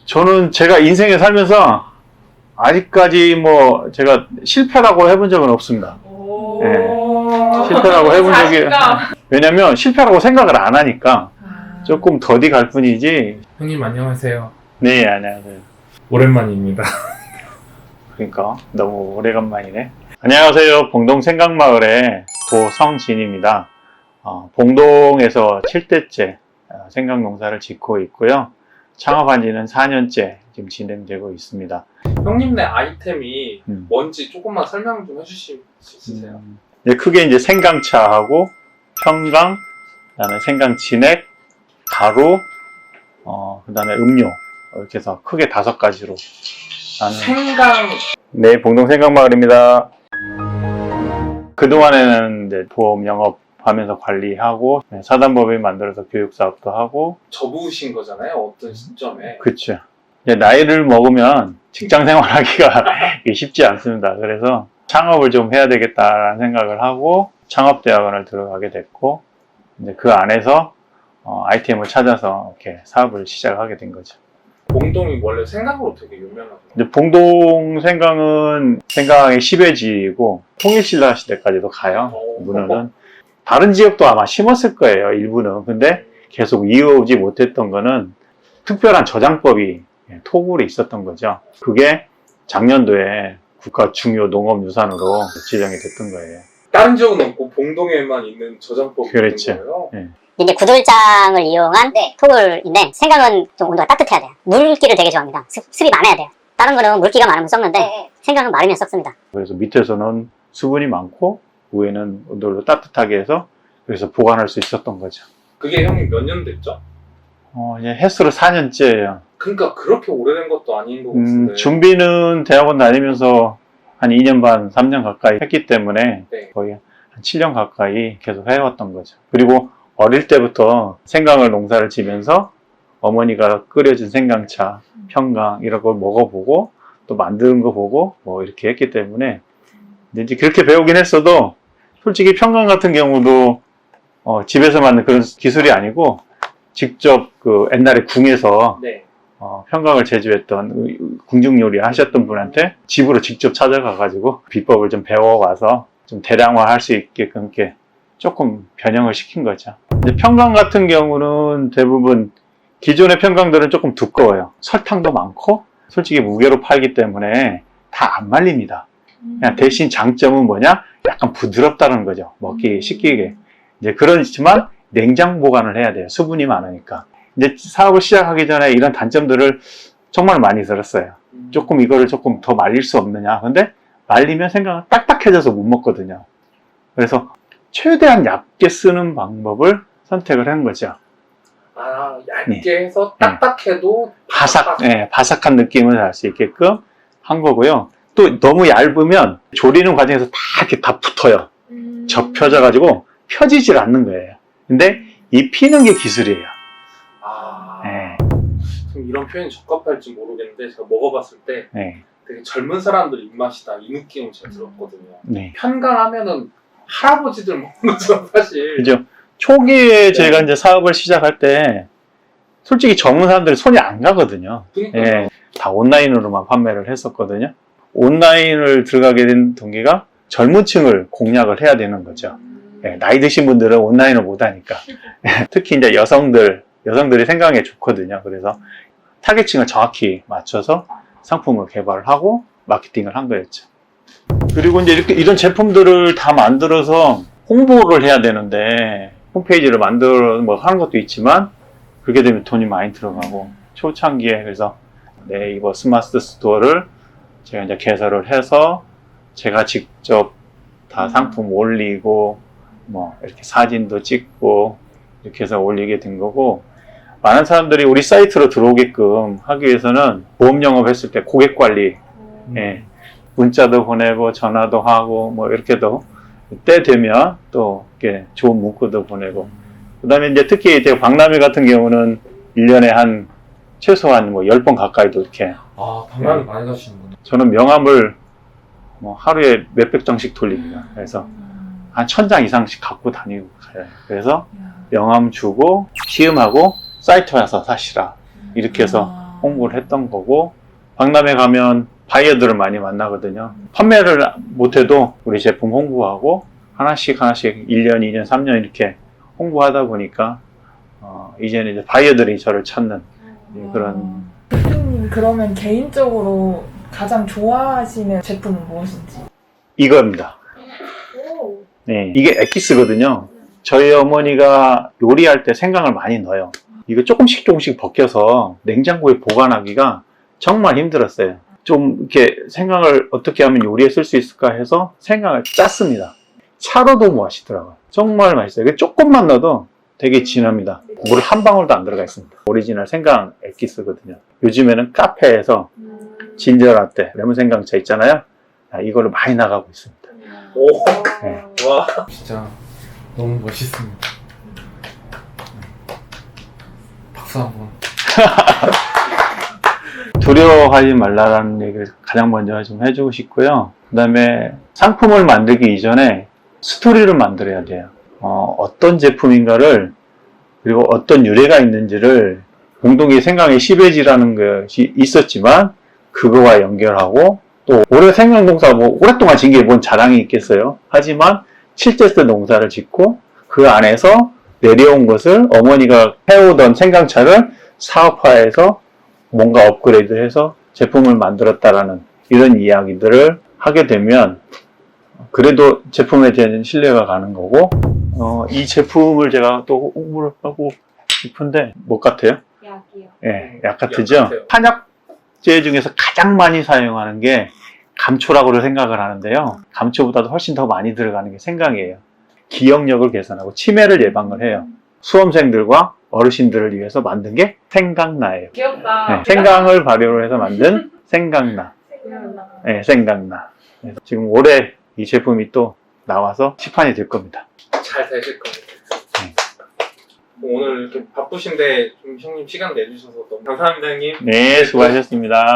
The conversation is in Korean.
저는 제가 인생에 살면서 아직까지 뭐 제가 실패라고 해본 적은 없습니다. 네. 실패라고 해본 적이 왜냐면 실패라고 생각을 안 하니까 조금 더디 갈 뿐이지. 형님 안녕하세요. 네, 안녕하세요. 오랜만입니다. 그러니까 너무 오래간만이네. 안녕하세요. 봉동 생강마을의 도성진입니다. 봉동에서 7대째 생강농사를 짓고 있고요. 창업한 지는 4년째 지금 진행되고 있습니다. 형님네 아이템이 뭔지 조금만 설명 좀 해주실 수 있으세요? 크게 이제 생강차하고 평강, 그다음에 생강진액, 가루, 그다음에 음료 이렇게 해서 크게 5가지로 생강. 네, 봉동 생강마을입니다. 그동안에는 이제 보험 영업하면서 관리하고 사단법인 만들어서 교육사업도 하고. 접으신 거잖아요, 어떤 시점에. 그렇죠. 나이를 먹으면 직장 생활하기가 쉽지 않습니다. 그래서 창업을 좀 해야 되겠다라는 생각을 하고 창업대학원을 들어가게 됐고, 이제 그 안에서 아이템을 찾아서 이렇게 사업을 시작하게 된 거죠. 봉동이 원래 생강으로 되게 유명하죠. 봉동 생강은 생강의 10회지이고 통일신라 시대까지도 가요. 문어는 다른 지역도 아마 심었을 거예요, 일부는. 근데 계속 이어오지 못했던 거는 특별한 저장법이 토굴에 있었던 거죠. 그게 작년도에 국가 중요 농업유산으로 지정이 됐던 거예요. 다른 지역은 없고 봉동에만 있는 저장법이 그렇죠. 있는 거예요? 네. 이게 구들장을 이용한 토굴인데 생강은 좀 온도가 따뜻해야 돼요. 물기를 되게 좋아합니다. 습이 많아야 돼요. 다른 거는 물기가 많으면 썩는데 생강은 마르면 썩습니다. 그래서 밑에서는 수분이 많고 위에는 온도를 따뜻하게 해서 그래서 보관할 수 있었던 거죠. 그게 형님 몇 년 됐죠? 이제 횟수로 4년째예요. 그러니까 그렇게 오래된 것도 아닌 것 같은데. 준비는 대학원 다니면서 한 2년 반, 3년 가까이 했기 때문에 네. 거의 한 7년 가까이 계속 해왔던 거죠. 그리고 어릴 때부터 생강을 농사를 지면서 어머니가 끓여준 생강차, 평강 이런 걸 먹어보고 또 만드는 거 보고 뭐 이렇게 했기 때문에 이제 그렇게 배우긴 했어도 솔직히 평강 같은 경우도 집에서 만든 그런 기술이 아니고 직접 그 옛날에 궁에서 네. 평강을 제조했던 궁중요리 하셨던 분한테 집으로 직접 찾아가가지고 비법을 좀 배워와서 좀 대량화할 수 있게끔 이렇게 조금 변형을 시킨 거죠. 근데 평강 같은 경우는 대부분 기존의 평강들은 조금 두꺼워요. 설탕도 많고 솔직히 무게로 팔기 때문에 다 안 말립니다. 그냥 대신 장점은 뭐냐? 약간 부드럽다는 거죠. 먹기 쉽게. 이제 그렇지만 냉장 보관을 해야 돼요. 수분이 많으니까. 이제 사업을 시작하기 전에 이런 단점들을 정말 많이 들었어요. 조금 이거를 조금 더 말릴 수 없느냐. 근데 말리면 생강은 딱딱해져서 못 먹거든요. 그래서 최대한 얇게 쓰는 방법을 선택을 한 거죠. 얇게 해서 딱딱해도 바삭한 느낌을 날 수 있게끔 한 거고요. 또 너무 얇으면 조리는 과정에서 다 이렇게 다 붙어요. 접혀져 가지고 펴지질 않는 거예요. 근데 이 피는 게 기술이에요. 이런 표현이 적합할지 모르겠는데 제가 먹어봤을 때 되게 젊은 사람들 입맛이다 이 느낌을 제가 들었거든요. 편강하면은 할아버지들 먹는 거죠, 사실. 그죠. 초기에 제가 이제 사업을 시작할 때 솔직히 젊은 사람들이 손이 안 가거든요. 다 온라인으로만 판매를 했었거든요. 온라인을 들어가게 된 동기가 젊은 층을 공략을 해야 되는 거죠. 나이 드신 분들은 온라인을 못 하니까. 특히 이제 여성들이 생강에 좋거든요. 그래서 타겟층을 정확히 맞춰서 상품을 개발을 하고 마케팅을 한 거였죠. 그리고 이제 이런 제품들을 다 만들어서 홍보를 해야 되는데 홈페이지를 만들어 하는 것도 있지만 그렇게 되면 돈이 많이 들어가고 초창기에 그래서 네이버 스마트 스토어를 제가 이제 개설을 해서 제가 직접 다 상품 올리고 뭐 이렇게 사진도 찍고 이렇게 해서 올리게 된 거고, 많은 사람들이 우리 사이트로 들어오게끔 하기 위해서는 보험 영업했을 때 고객 관리, 문자도 보내고 전화도 하고 뭐 이렇게도 때 되면 또 이렇게 좋은 문구도 보내고, 그 다음에 이제 특히 박람회 같은 경우는 1년에 한 최소한 뭐 10번 가까이도 이렇게. 박람회 많이 가시는구나. 저는 명함을 뭐 하루에 몇백 장씩 돌립니다. 그래서 한 1000장 이상씩 갖고 다니고 가요. 그래서 명함 주고 시음하고 사이트 와서 사시라 이렇게 해서 홍보를 했던 거고, 박람회 가면 바이어들을 많이 만나거든요. 판매를 못해도 우리 제품 홍보하고 하나씩 1년, 2년, 3년 이렇게 홍보하다 보니까 이제는 이제 바이어들이 저를 찾는 그런. 대표님 그러면 개인적으로 가장 좋아하시는 제품은 무엇인지? 이겁니다. 오. 네, 이게 엑기스거든요. 저희 어머니가 요리할 때 생강을 많이 넣어요. 이거 조금씩 벗겨서 냉장고에 보관하기가 정말 힘들었어요. 좀 이렇게 생강을 어떻게 하면 요리에 쓸 수 있을까 해서 생강을 짰습니다. 차로도 맛있더라고요. 정말 맛있어요. 이게 조금만 넣어도 되게 진합니다. 물 한 방울도 안 들어가 있습니다. 오리지널 생강 엑기스거든요. 요즘에는 카페에서 진저라떼, 레몬 생강차 있잖아요. 이걸로 많이 나가고 있습니다. 오, 네. 와, 진짜 너무 멋있습니다. 박수 한번. 두려워하지 말라라는 얘기를 가장 먼저 좀 해주고 싶고요. 그 다음에 상품을 만들기 이전에 스토리를 만들어야 돼요. 어떤 제품인가를, 그리고 어떤 유래가 있는지를, 공동의 생강의 시베지라는 것이 있었지만 그거와 연결하고, 또 올해 생강농사 오랫동안 진 게 뭔 자랑이 있겠어요. 하지만 실제스 농사를 짓고 그 안에서 내려온 것을 어머니가 해오던 생강차를 사업화해서 뭔가 업그레이드해서 제품을 만들었다라는 이런 이야기들을 하게 되면 그래도 제품에 대한 신뢰가 가는 거고, 이 제품을 제가 또 홍보를 하고 싶은데 뭐 같아요? 약이요. 예, 약 같으죠? 약 같아요. 한약재 중에서 가장 많이 사용하는 게 감초라고 생각을 하는데요. 감초보다도 훨씬 더 많이 들어가는 게 생강이에요. 기억력을 개선하고 치매를 예방을 해요. 수험생들과 어르신들을 위해서 만든 게 생강나예요. 귀엽다. 네, 생강을 발효를 해서 만든 생강나. 생각나. 네, 생강나. 그래서 지금 올해 이 제품이 또 나와서 시판이 될 겁니다. 잘 되실 겁니다. 네. 오늘 이렇게 바쁘신데 좀 형님 시간 내주셔서 너무 감사합니다, 형님. 네, 수고하셨습니다.